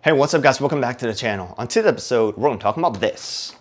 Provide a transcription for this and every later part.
Hey, what's up guys? Welcome back to the channel. On today's episode, we're going to talk about this.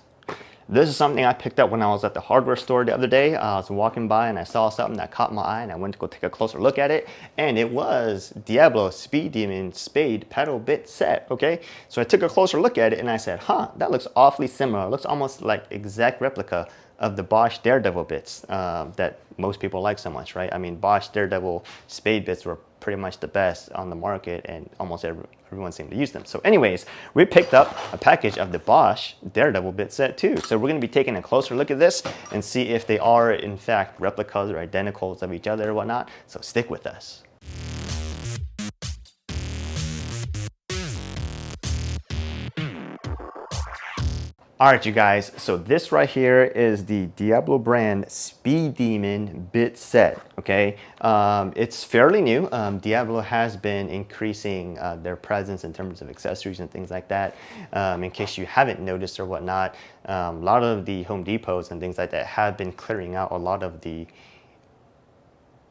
This is something I picked up when I was at the hardware store the other day. I was walking by and I saw something that caught my eye and I went to go take a closer look at it. And it was Diablo Speed Demon Spade pedal bit set, okay? So I took a closer look at it and I said, that looks awfully similar. It looks almost like exact replica of the Bosch Daredevil bits that most people like so much, right? I mean, Bosch Daredevil Spade bits were pretty much the best on the market and almost everyone seemed to use them. So anyways, we picked up a package of the Bosch Daredevil bit set too. So we're going to be taking a closer look at this and see if they are in fact replicas or identicals of each other or whatnot. So stick with us. All right, you guys, so this right here is the Diablo Brand Speed Demon bit set, okay? It's fairly new. Diablo has been increasing their presence in terms of accessories and things like that. In case you haven't noticed or whatnot, a lot of the Home Depots and things like that have been clearing out a lot of the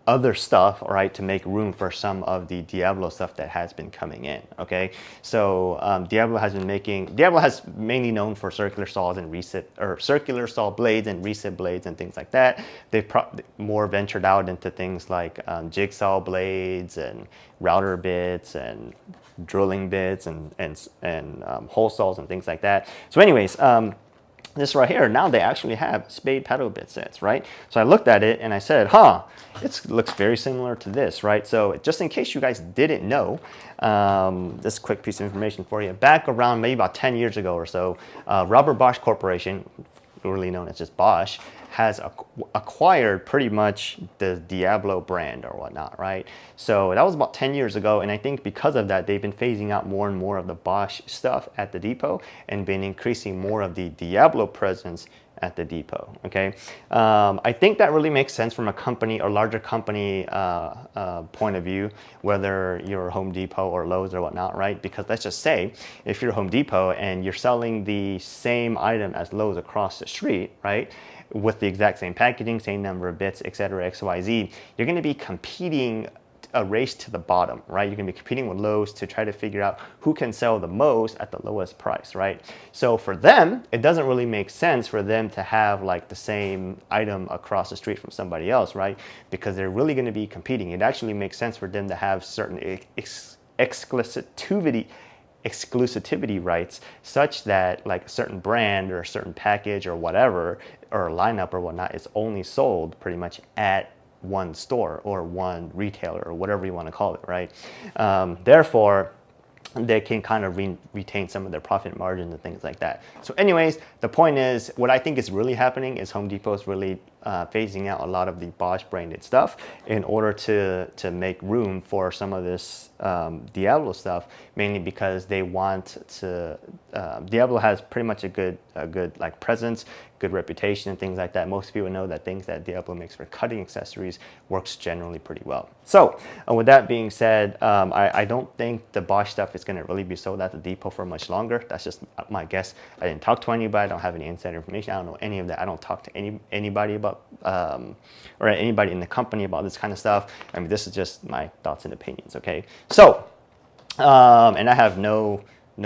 other stuff, all right, to make room for some of the Diablo stuff that has been coming in, okay? So Diablo has mainly known for circular saws and circular saw blades and reset blades and things like that. They've more ventured out into things like jigsaw blades and router bits and drilling bits and hole saws and things like that. So anyways, this right here, now they actually have Spade pedal bit sets, right? So I looked at it and I said, it looks very similar to this, right? So just in case you guys didn't know, this quick piece of information for you. Back around maybe about 10 years ago or so, Bosch Corporation, really known as just Bosch, has acquired pretty much the Diablo brand or whatnot, right? So that was about 10 years ago, and I think because of that, they've been phasing out more and more of the Bosch stuff at the depot and been increasing more of the Diablo presence at the depot, okay? I think that really makes sense from a company or larger company point of view, whether you're Home Depot or Lowe's or whatnot, right? Because let's just say if you're Home Depot and you're selling the same item as Lowe's across the street, right? With the exact same packaging, same number of bits, etc., XYZ, you're going to be competing a race to the bottom, right? You're going to be competing with Lowe's to try to figure out who can sell the most at the lowest price, right? So for them, it doesn't really make sense for them to have like the same item across the street from somebody else, right? Because they're really going to be competing. It actually makes sense for them to have certain exclusivity rights such that like a certain brand or a certain package or whatever or lineup or whatnot is only sold pretty much at one store or one retailer or whatever you want to call it, right? Therefore, they can kind of retain some of their profit margins and things like that. So anyways, the point is, what I think is really happening is Home Depot is really phasing out a lot of the Bosch branded stuff in order to make room for some of this Diablo stuff, mainly because they want to, Diablo has pretty much a good like presence, good reputation and things like that. Most people know that things that Diablo makes for cutting accessories works generally pretty well. So with that being said, I don't think the Bosch stuff is going to really be sold at the depot for much longer. That's just my guess. I didn't talk to anybody. I don't have any inside information. I don't know any of that. I don't talk to anybody about or anybody in the company about this kind of stuff. I mean, this is just my thoughts and opinions, okay? So, and I have no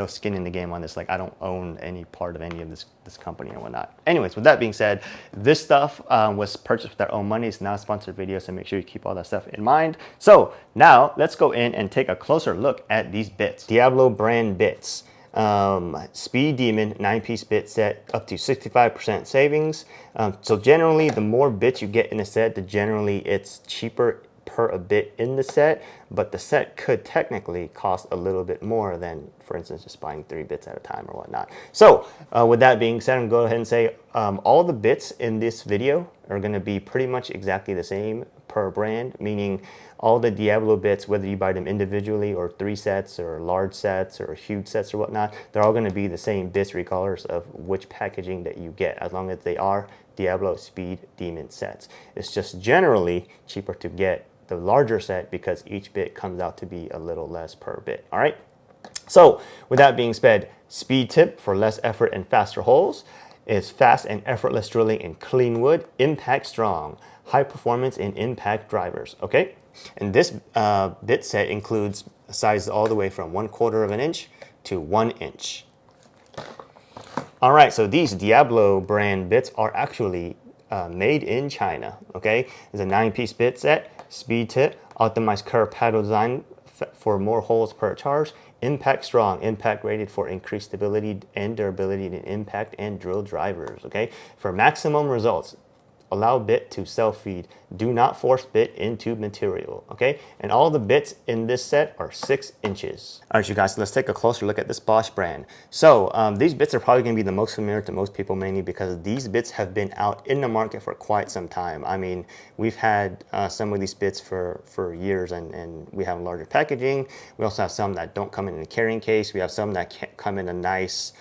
skin in the game on this. Like, I don't own any part of any of this company or whatnot. Anyways, with that being said, this stuff was purchased with their own money. It's not a sponsored video, so make sure you keep all that stuff in mind. So now let's go in and take a closer look at these bits. Diablo Brand bits. Speed Demon 9-piece bit set, up to 65% savings. So generally, the more bits you get in a set, the generally it's cheaper per a bit in the set, but the set could technically cost a little bit more than, for instance, just buying 3 bits at a time or whatnot. So with that being said, I'm going to go ahead and say all the bits in this video are going to be pretty much exactly the same per brand, meaning all the Diablo bits, whether you buy them individually or 3 sets or large sets or huge sets or whatnot, they're all going to be the same bits regardless of which packaging that you get, as long as they are Diablo Speed Demon sets. It's just generally cheaper to get the larger set because each bit comes out to be a little less per bit, all right? So with that being said, speed tip for less effort and faster holes is fast and effortless drilling in clean wood, impact strong, high performance in impact drivers, okay? And this bit set includes sizes all the way from 1/4 of an inch to 1 inch. All right, so these Diablo brand bits are actually made in China, okay? It's a 9-piece bit set, speed tip, optimized curved paddle design for more holes per charge, impact strong, impact rated for increased stability and durability in impact and drill drivers, okay? For maximum results, allow bit to self-feed. Do not force bit into material, okay? And all the bits in this set are 6 inches. All right, you guys, let's take a closer look at this Bosch brand. So these bits are probably gonna be the most familiar to most people, mainly because these bits have been out in the market for quite some time. I mean, we've had some of these bits for years, and we have larger packaging. We also have some that don't come in a carrying case. We have some that can't come in a nice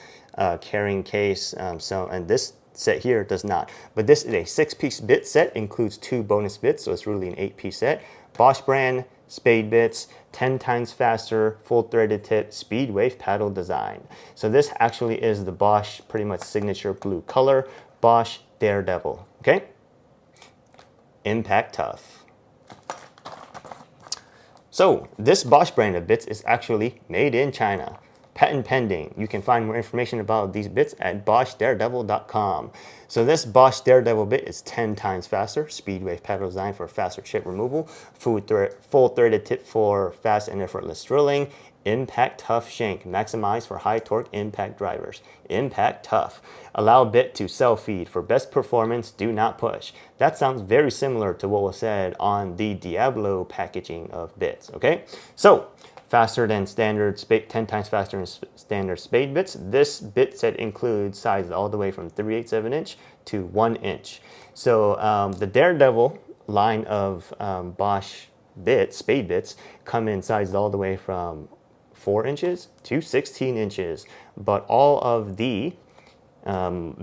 carrying case. And this set here does not, but this is a 6-piece bit set, includes 2 bonus bits, so it's really an 8-piece set. Bosch brand, Spade bits, 10 times faster, full threaded tip, speed wave paddle design. So this actually is the Bosch pretty much signature blue color, Bosch Daredevil, okay? Impact tough. So this Bosch brand of bits is actually made in China. Patent pending. You can find more information about these bits at boshdaredevil.com. So this Bosch Daredevil bit is 10 times faster, speed wave paddle design for faster chip removal, full threaded tip for fast and effortless drilling, impact tough shank, maximized for high torque impact drivers. Impact tough. Allow bit to self-feed for best performance, do not push. That sounds very similar to what was said on the Diablo packaging of bits, okay? So, faster than standard Spade, 10 times faster than standard Spade bits. This bit set includes sizes all the way from 3/8 of an inch to 1 inch. So the Daredevil line of Bosch bits, Spade bits, come in sizes all the way from 4 inches to 16 inches. But all of the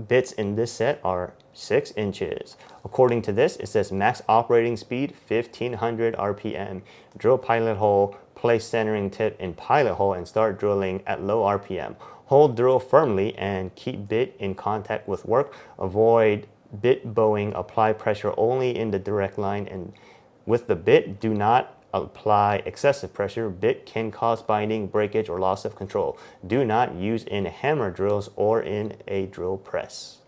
bits in this set are 6 inches. According to this, it says max operating speed 1500 RPM, drill pilot hole, place centering tip in pilot hole and start drilling at low RPM. Hold drill firmly and keep bit in contact with work. Avoid bit bowing, apply pressure only in the direct line, and with the bit, do not apply excessive pressure. Bit can cause binding, breakage, or loss of control. Do not use in hammer drills or in a drill press.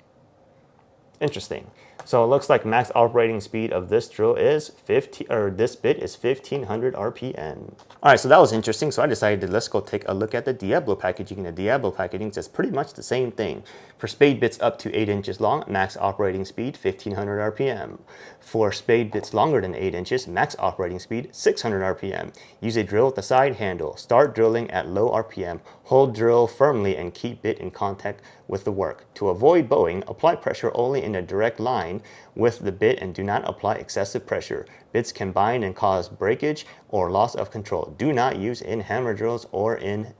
Interesting. So it looks like max operating speed of this drill is this bit is 1500 RPM. All right, so that was interesting. So I decided let's go take a look at the Diablo packaging. And the Diablo packaging says pretty much the same thing. For Spade bits up to 8 inches long, max operating speed 1500 RPM. For Spade bits longer than 8 inches, max operating speed 600 RPM. Use a drill with the side handle. Start drilling at low RPM. Hold drill firmly and keep bit in contact with the work. To avoid bowing, apply pressure only in a direct line with the bit and do not apply excessive pressure. Bits can bind and cause breakage or loss of control. Do not use in hammer drills or in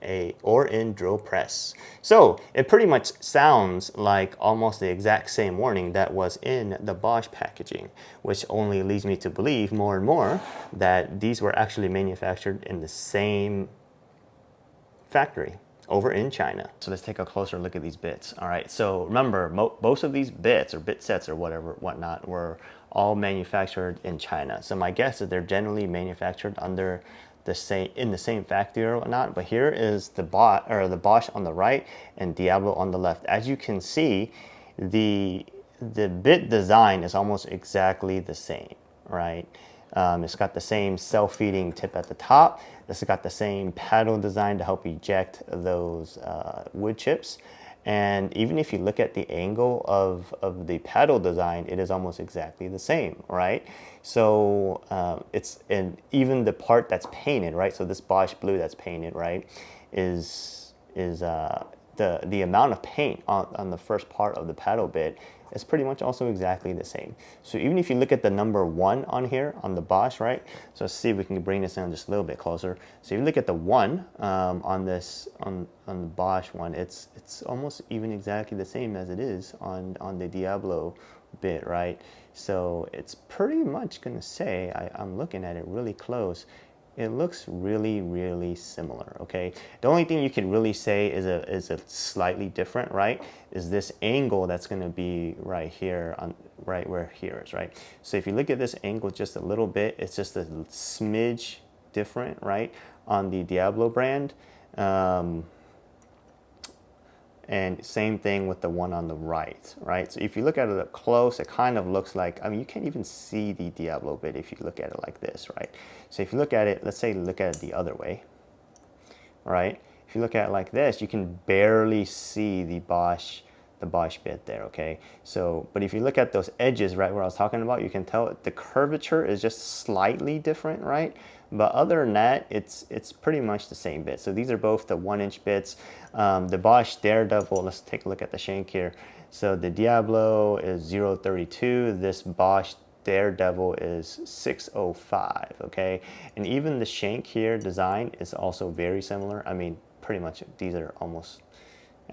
drill press. So it pretty much sounds like almost the exact same warning that was in the Bosch packaging, which only leads me to believe more and more that these were actually manufactured in the same factory over in China. So let's take a closer look at these bits. All right, so remember, most of these bits or bit sets or whatnot were all manufactured in China. So my guess is they're generally manufactured under in the same factory or whatnot. But here is the Bosch on the right and Diablo on the left. As you can see, the bit design is almost exactly the same, right? It's got the same self-feeding tip at the top. It's got the same paddle design to help eject those wood chips. And even if you look at the angle of the paddle design, it is almost exactly the same, right? So and even the part that's painted, right? So this Bosch blue that's painted, right, is the amount of paint on the first part of the paddle bit is pretty much also exactly the same. So even if you look at the number 1 on here on the Bosch, right? So let's see if we can bring this down just a little bit closer. So if you look at the 1 on the Bosch one, it's almost even exactly the same as it is on the Diablo bit, right? So it's pretty much gonna say, I'm looking at it really close, it looks really, really similar, okay? The only thing you can really say is a slightly different, right, is this angle that's gonna be right here, right where here is, right? So if you look at this angle just a little bit, it's just a smidge different, right, on the Diablo brand. And same thing with the one on the right, right? So if you look at it up close, it kind of looks like, I mean, you can't even see the Diablo bit if you look at it like this, right? So if you look at it, let's say look at it the other way, right? If you look at it like this, you can barely see the Bosch bit there, okay? So, but if you look at those edges, right, where I was talking about, you can tell the curvature is just slightly different, right? But other than that, it's pretty much the same bit. So these are both the 1-inch bits. The Bosch Daredevil, let's take a look at the shank here. So the Diablo is 0.32, this Bosch Daredevil is 605, okay? And even the shank here design is also very similar. I mean, pretty much these are almost,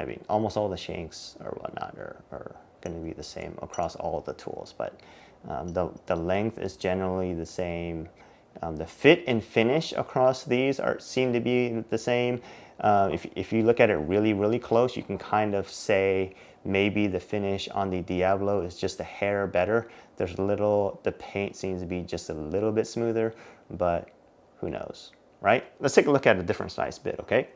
I mean, almost all the shanks or whatnot are going to be the same across all of the tools, but the length is generally the same. The fit and finish across these seem to be the same. If you look at it really, really close, you can kind of say maybe the finish on the Diablo is just a hair better. The paint seems to be just a little bit smoother, but who knows, right? Let's take a look at a different size bit, okay?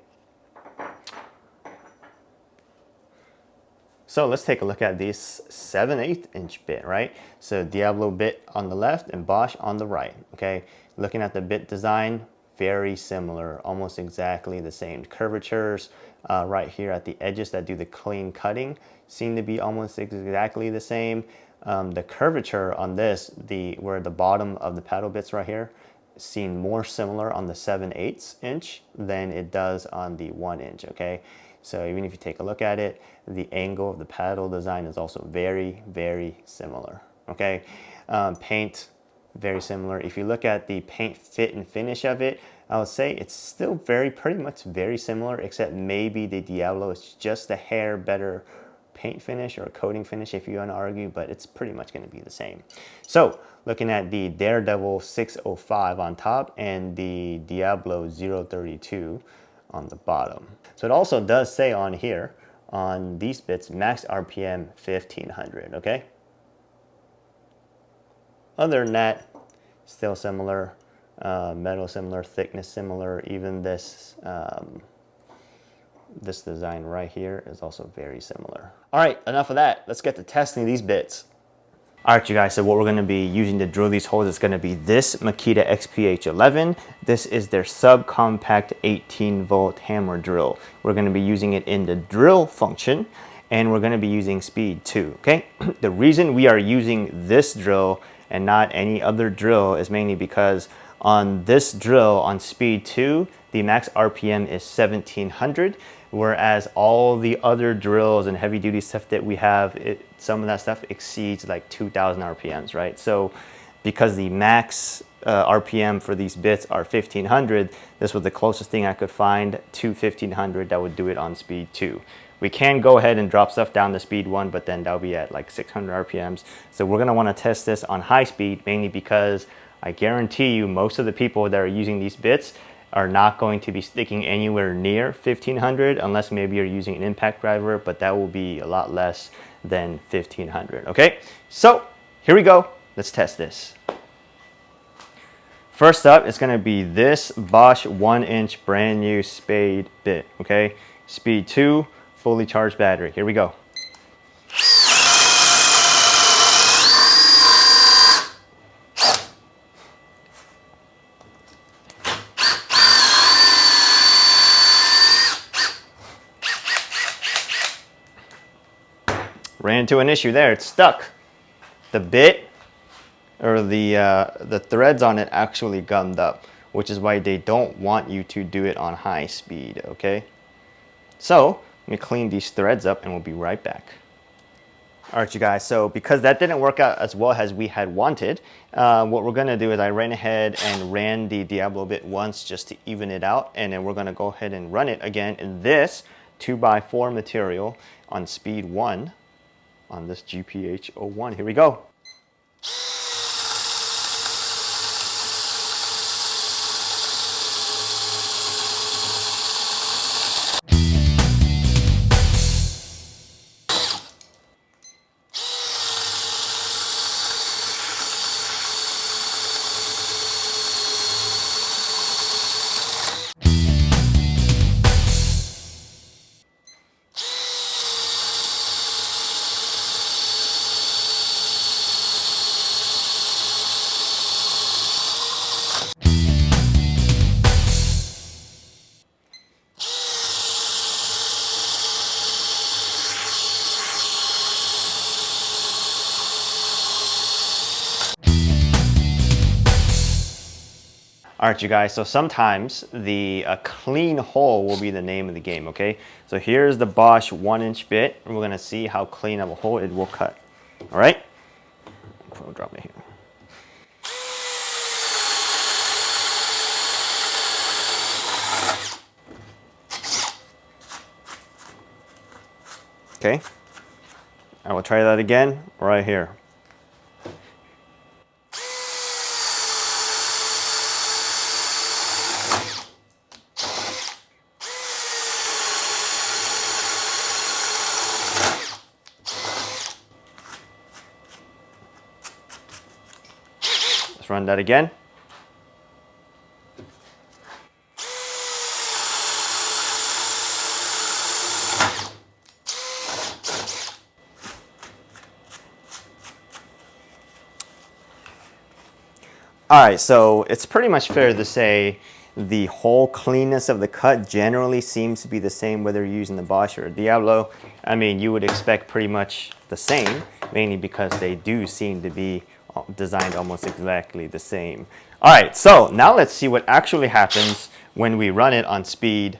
So let's take a look at this 7/8 inch bit, right? So Diablo bit on the left and Bosch on the right, okay? Looking at the bit design, very similar, almost exactly the same. Curvatures right here at the edges that do the clean cutting seem to be almost exactly the same. The curvature on this, where the bottom of the paddle bits right here, seem more similar on the 7/8 inch than it does on the 1-inch, okay? So even if you take a look at it, the angle of the paddle design is also very, very similar, okay? Paint, very similar. If you look at the paint fit and finish of it, I would say it's still pretty much very similar, except maybe the Diablo is just a hair better paint finish or coating finish if you want to argue, but it's pretty much going to be the same. So looking at the Daredevil 605 on top and the Diablo 032 on the bottom. So it also does say on here, on these bits, max RPM 1500, okay? Other than that, still similar, metal similar, thickness similar, even this this design right here is also very similar. All right, enough of that. Let's get to testing these bits. All right, you guys, so what we're gonna be using to drill these holes is gonna be this Makita XPH11. This is their subcompact 18-volt hammer drill. We're gonna be using it in the drill function, and we're gonna be using speed 2, okay? The reason we are using this drill and not any other drill is mainly because on this drill, on speed 2, the max RPM is 1700, whereas all the other drills and heavy duty stuff that we have, some of that stuff exceeds like 2000 RPMs, right? So because the max RPM for these bits are 1500, this was the closest thing I could find to 1500 that would do it on speed 2. We can go ahead and drop stuff down to speed 1, but then that'll be at like 600 RPMs. So we're gonna wanna test this on high speed, mainly because I guarantee you most of the people that are using these bits are not going to be sticking anywhere near 1500 unless maybe you're using an impact driver, but that will be a lot less than 1500, okay? So here we go, let's test this. First up, it's gonna be this Bosch 1-inch brand new Spade bit, okay? Speed 2, fully charged battery, here we go. Ran into an issue there, it's stuck. The bit, or the threads on it actually gummed up, which is why they don't want you to do it on high speed, okay? So, let me clean these threads up and we'll be right back. All right, you guys, so because that didn't work out as well as we had wanted, what we're gonna do is I ran ahead and ran the Diablo bit once just to even it out, and then we're gonna go ahead and run it again in this 2x4 material on speed 1 on this GPH01. Here we go. All right, you guys, so sometimes the clean hole will be the name of the game, okay? So here's the Bosch 1-inch bit, and we're gonna see how clean of a hole it will cut. All right? I'll drop it here. Okay, I will try that again right here. Let's run that again. All right, so it's pretty much fair to say the whole cleanness of the cut generally seems to be the same whether you're using the Bosch or a Diablo. I mean, you would expect pretty much the same, mainly because they do seem to be designed almost exactly the same. All right, so now let's see what actually happens when we run it on speed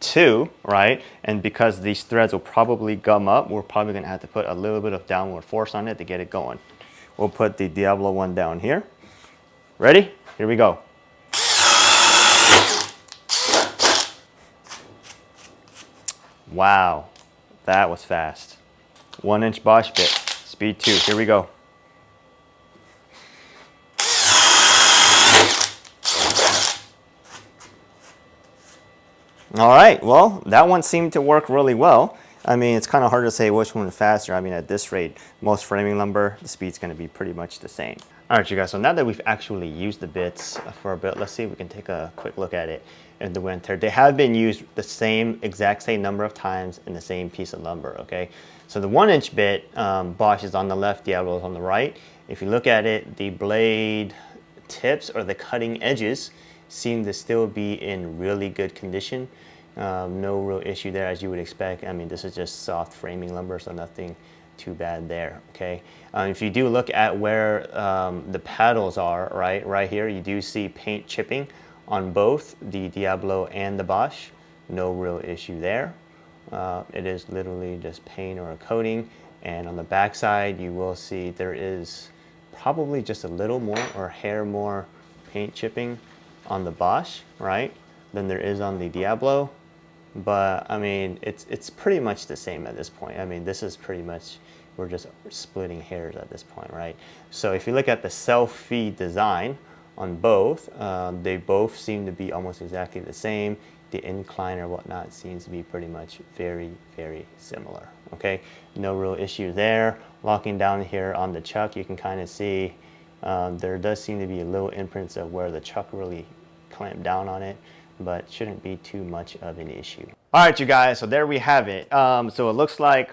2, right? And because these threads will probably gum up, we're probably gonna have to put a little bit of downward force on it to get it going. We'll put the Diablo one down here. Ready? Here we go. Wow, that was fast. 1-inch Bosch bit, speed 2, here we go. All right, well, that one seemed to work really well. I mean, it's kind of hard to say which one is faster. I mean, at this rate, most framing lumber, the speed's going to be pretty much the same. All right, you guys, so now that we've actually used the bits for a bit, let's see if we can take a quick look at it in the winter. They have been used the exact same number of times in the same piece of lumber, okay? So the 1-inch bit, Bosch is on the left, Diablo is on the right. If you look at it, the blade tips or the cutting edges seem to still be in really good condition. No real issue there as you would expect. I mean, this is just soft framing lumber, so nothing too bad there, okay? If you do look at where the paddles are, right here, you do see paint chipping on both the Diablo and the Bosch. No real issue there. It is literally just paint or a coating. And on the back side, you will see there is probably just a little more or a hair more paint chipping on the Bosch, right, than there is on the Diablo. But I mean, it's pretty much the same at this point. I mean, this is pretty much, we're just splitting hairs at this point, right? So if you look at the self-feed design on both, they both seem to be almost exactly the same. The incline or whatnot seems to be pretty much very, very similar, okay? No real issue there. Locking down here on the chuck, you can kind of see there does seem to be a little imprints of where the chuck really clamped down on it, but shouldn't be too much of an issue. All right, you guys, so there we have it. So it looks like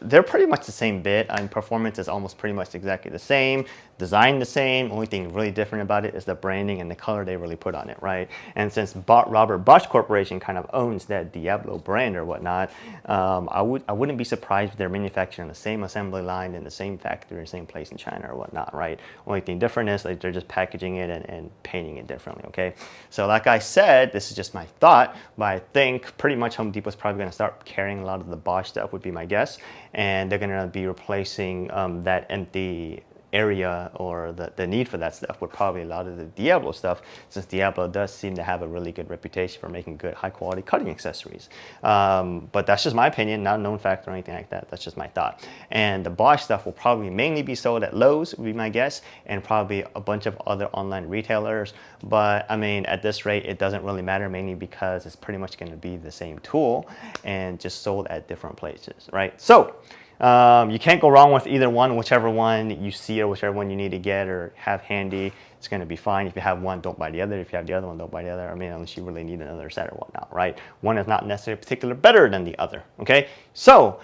they're pretty much the same bit, and performance is almost pretty much exactly the same, design the same. Only thing really different about it is the branding and the color they really put on it, right? And since Bosch Corporation kind of owns that Diablo brand or whatnot, I wouldn't be surprised if they're manufacturing the same assembly line in the same factory, the same place in China or whatnot, right? Only thing different is like they're just packaging it and painting it differently, okay? So like I said, this is just my thought, but I think pretty much Home Depot's probably gonna start carrying a lot of the Bosch stuff would be my guess. And they're gonna be replacing that empty area or the need for that stuff with probably a lot of the Diablo stuff, since Diablo does seem to have a really good reputation for making good high quality cutting accessories. But that's just my opinion, not a known fact or anything like that. That's just my thought. And the Bosch stuff will probably mainly be sold at Lowe's, would be my guess, and probably a bunch of other online retailers. But I mean, at this rate, it doesn't really matter, mainly because it's pretty much gonna be the same tool and just sold at different places, right? So you can't go wrong with either one. Whichever one you see or whichever one you need to get or have handy, it's going to be fine. If you have one, don't buy the other. If you have the other one, don't buy the other. I mean, unless you really need another set or whatnot, right? One is not necessarily particularly better than the other, okay? So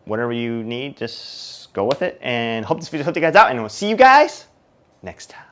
whatever you need, just go with it. And hope this video helped you guys out, and we'll see you guys next time.